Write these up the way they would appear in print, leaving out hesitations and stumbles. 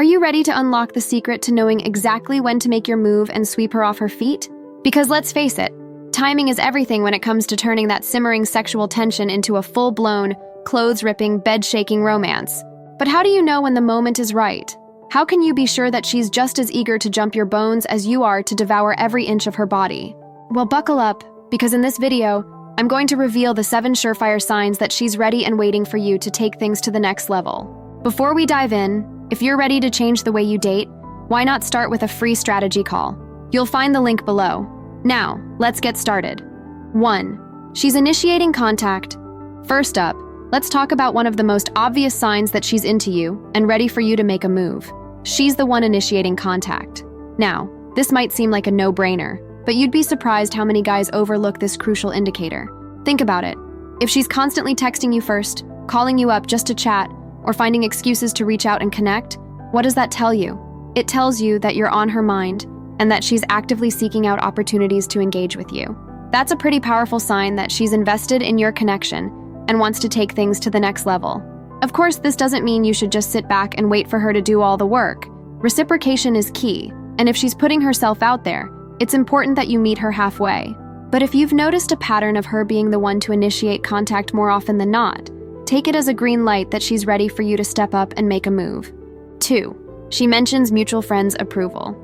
Are you ready to unlock the secret to knowing exactly when to make your move and sweep her off her feet? Because let's face it, timing is everything when it comes to turning that simmering sexual tension into a full-blown, clothes-ripping, bed-shaking romance. But how do you know when the moment is right? How can you be sure that she's just as eager to jump your bones as you are to devour every inch of her body? Well, buckle up, because in this video, I'm going to reveal the 7 surefire signs that she's ready and waiting for you to take things to the next level. Before we dive in, if you're ready to change the way you date, why not start with a free strategy call? You'll find the link below. Now, let's get started. 1. She's initiating contact. First up, let's talk about one of the most obvious signs that she's into you and ready for you to make a move. She's the one initiating contact. Now, this might seem like a no-brainer, but you'd be surprised how many guys overlook this crucial indicator. Think about it. If she's constantly texting you first, calling you up just to chat, or finding excuses to reach out and connect, what does that tell you? It tells you that you're on her mind and that she's actively seeking out opportunities to engage with you. That's a pretty powerful sign that she's invested in your connection and wants to take things to the next level. Of course, this doesn't mean you should just sit back and wait for her to do all the work. Reciprocation is key, and if she's putting herself out there, it's important that you meet her halfway. But if you've noticed a pattern of her being the one to initiate contact more often than not, take it as a green light that she's ready for you to step up and make a move. 2. She mentions mutual friends' approval.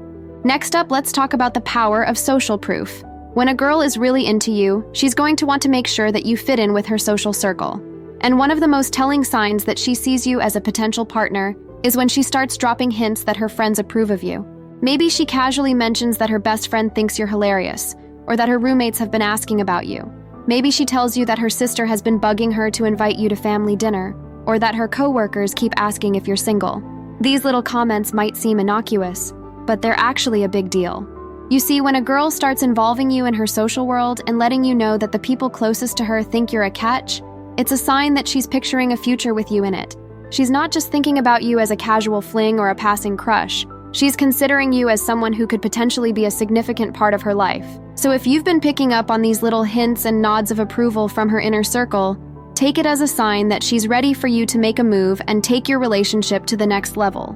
Next up, let's talk about the power of social proof. When a girl is really into you, she's going to want to make sure that you fit in with her social circle. And one of the most telling signs that she sees you as a potential partner is when she starts dropping hints that her friends approve of you. Maybe she casually mentions that her best friend thinks you're hilarious, or that her roommates have been asking about you. Maybe she tells you that her sister has been bugging her to invite you to family dinner, or that her coworkers keep asking if you're single. These little comments might seem innocuous, but they're actually a big deal. You see, when a girl starts involving you in her social world and letting you know that the people closest to her think you're a catch, it's a sign that she's picturing a future with you in it. She's not just thinking about you as a casual fling or a passing crush. She's considering you as someone who could potentially be a significant part of her life. So if you've been picking up on these little hints and nods of approval from her inner circle, take it as a sign that she's ready for you to make a move and take your relationship to the next level.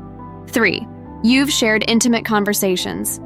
3. You've shared intimate conversations.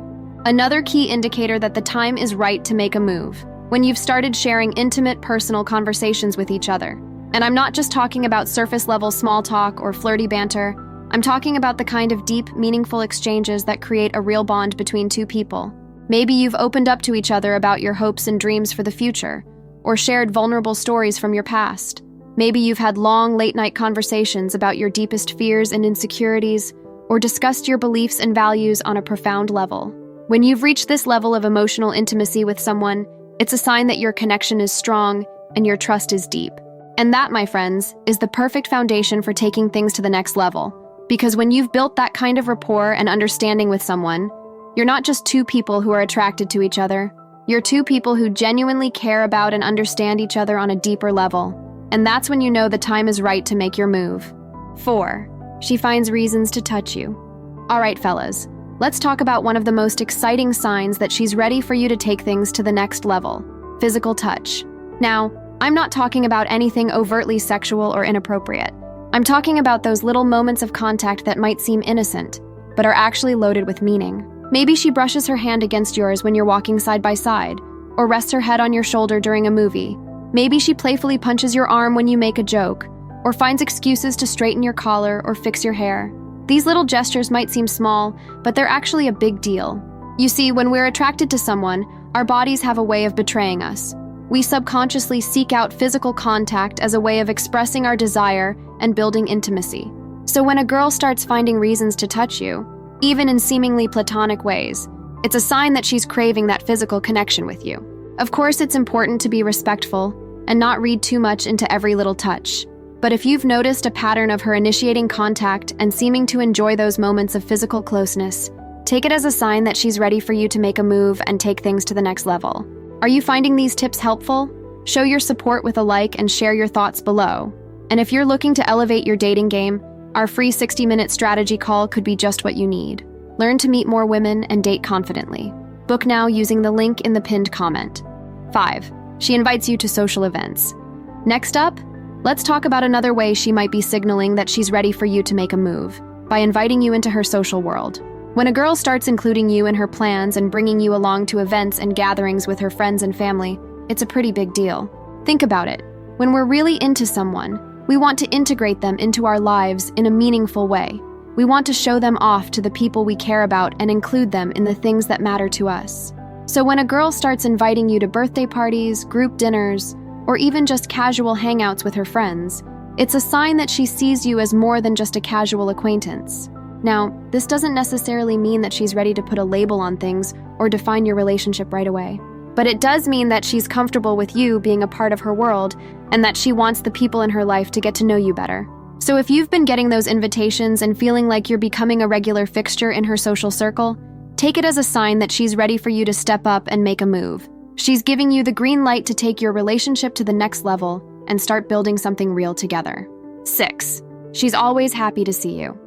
Another key indicator that the time is right to make a move, when you've started sharing intimate personal conversations with each other. And I'm not just talking about surface-level small talk or flirty banter. I'm talking about the kind of deep, meaningful exchanges that create a real bond between two people. Maybe you've opened up to each other about your hopes and dreams for the future, or shared vulnerable stories from your past. Maybe you've had long, late-night conversations about your deepest fears and insecurities, or discussed your beliefs and values on a profound level. When you've reached this level of emotional intimacy with someone, it's a sign that your connection is strong and your trust is deep. And that, my friends, is the perfect foundation for taking things to the next level. Because when you've built that kind of rapport and understanding with someone, you're not just two people who are attracted to each other. You're two people who genuinely care about and understand each other on a deeper level. And that's when you know the time is right to make your move. 4. She finds reasons to touch you. All right, fellas, let's talk about one of the most exciting signs that she's ready for you to take things to the next level: physical touch. Now, I'm not talking about anything overtly sexual or inappropriate. I'm talking about those little moments of contact that might seem innocent, but are actually loaded with meaning. Maybe she brushes her hand against yours when you're walking side by side, or rests her head on your shoulder during a movie. Maybe she playfully punches your arm when you make a joke, or finds excuses to straighten your collar or fix your hair. These little gestures might seem small, but they're actually a big deal. You see, when we're attracted to someone, our bodies have a way of betraying us. We subconsciously seek out physical contact as a way of expressing our desire and building intimacy. So when a girl starts finding reasons to touch you, even in seemingly platonic ways, it's a sign that she's craving that physical connection with you. Of course, it's important to be respectful and not read too much into every little touch. But if you've noticed a pattern of her initiating contact and seeming to enjoy those moments of physical closeness, take it as a sign that she's ready for you to make a move and take things to the next level. Are you finding these tips helpful? Show your support with a like and share your thoughts below. And if you're looking to elevate your dating game, our free 60-minute strategy call could be just what you need. Learn to meet more women and date confidently. Book now using the link in the pinned comment. 5. She invites you to social events. Next up, let's talk about another way she might be signaling that she's ready for you to make a move: by inviting you into her social world. When a girl starts including you in her plans and bringing you along to events and gatherings with her friends and family, it's a pretty big deal. Think about it. When we're really into someone, we want to integrate them into our lives in a meaningful way. We want to show them off to the people we care about and include them in the things that matter to us. So when a girl starts inviting you to birthday parties, group dinners, or even just casual hangouts with her friends, it's a sign that she sees you as more than just a casual acquaintance. Now, this doesn't necessarily mean that she's ready to put a label on things or define your relationship right away. But it does mean that she's comfortable with you being a part of her world and that she wants the people in her life to get to know you better. So if you've been getting those invitations and feeling like you're becoming a regular fixture in her social circle, take it as a sign that she's ready for you to step up and make a move. She's giving you the green light to take your relationship to the next level and start building something real together. 6. She's always happy to see you.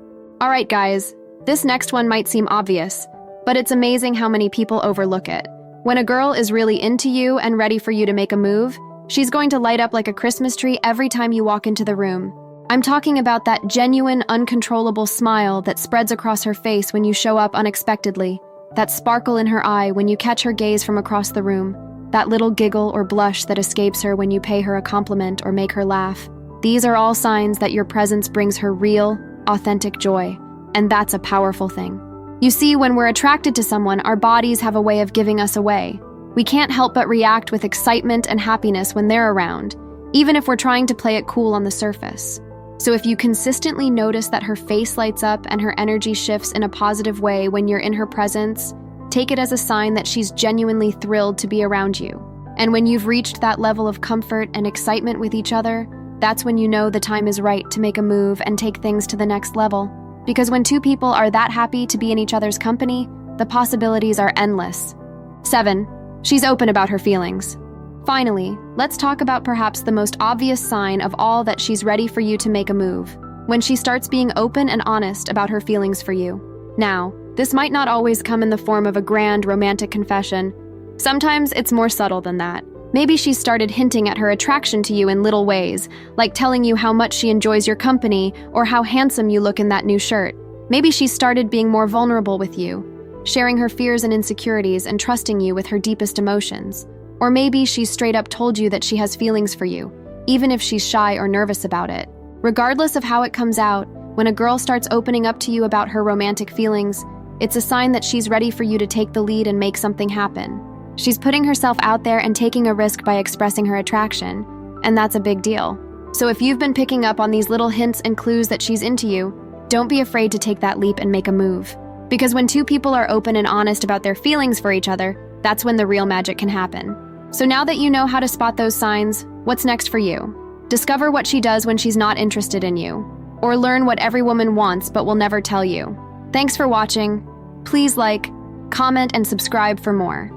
All right, guys, this next one might seem obvious, but it's amazing how many people overlook it. When a girl is really into you and ready for you to make a move, she's going to light up like a Christmas tree every time you walk into the room. I'm talking about that genuine, uncontrollable smile that spreads across her face when you show up unexpectedly, that sparkle in her eye when you catch her gaze from across the room, that little giggle or blush that escapes her when you pay her a compliment or make her laugh. These are all signs that your presence brings her real, authentic joy, and that's a powerful thing. You see, when we're attracted to someone, our bodies have a way of giving us away. We can't help but react with excitement and happiness when they're around, even if we're trying to play it cool on the surface. So if you consistently notice that her face lights up and her energy shifts in a positive way when you're in her presence, take it as a sign that she's genuinely thrilled to be around you. And when you've reached that level of comfort and excitement with each other, that's when you know the time is right to make a move and take things to the next level. Because when two people are that happy to be in each other's company, the possibilities are endless. 7. She's open about her feelings. Finally, let's talk about perhaps the most obvious sign of all that she's ready for you to make a move, when she starts being open and honest about her feelings for you. Now, this might not always come in the form of a grand romantic confession. Sometimes it's more subtle than that. Maybe she's started hinting at her attraction to you in little ways, like telling you how much she enjoys your company or how handsome you look in that new shirt. Maybe she's started being more vulnerable with you, sharing her fears and insecurities and trusting you with her deepest emotions. Or maybe she's straight up told you that she has feelings for you, even if she's shy or nervous about it. Regardless of how it comes out, when a girl starts opening up to you about her romantic feelings, it's a sign that she's ready for you to take the lead and make something happen. She's putting herself out there and taking a risk by expressing her attraction, and that's a big deal. So if you've been picking up on these little hints and clues that she's into you, don't be afraid to take that leap and make a move. Because when two people are open and honest about their feelings for each other, that's when the real magic can happen. So now that you know how to spot those signs, what's next for you? Discover what she does when she's not interested in you, or learn what every woman wants but will never tell you. Thanks for watching. Please like, comment, and subscribe for more.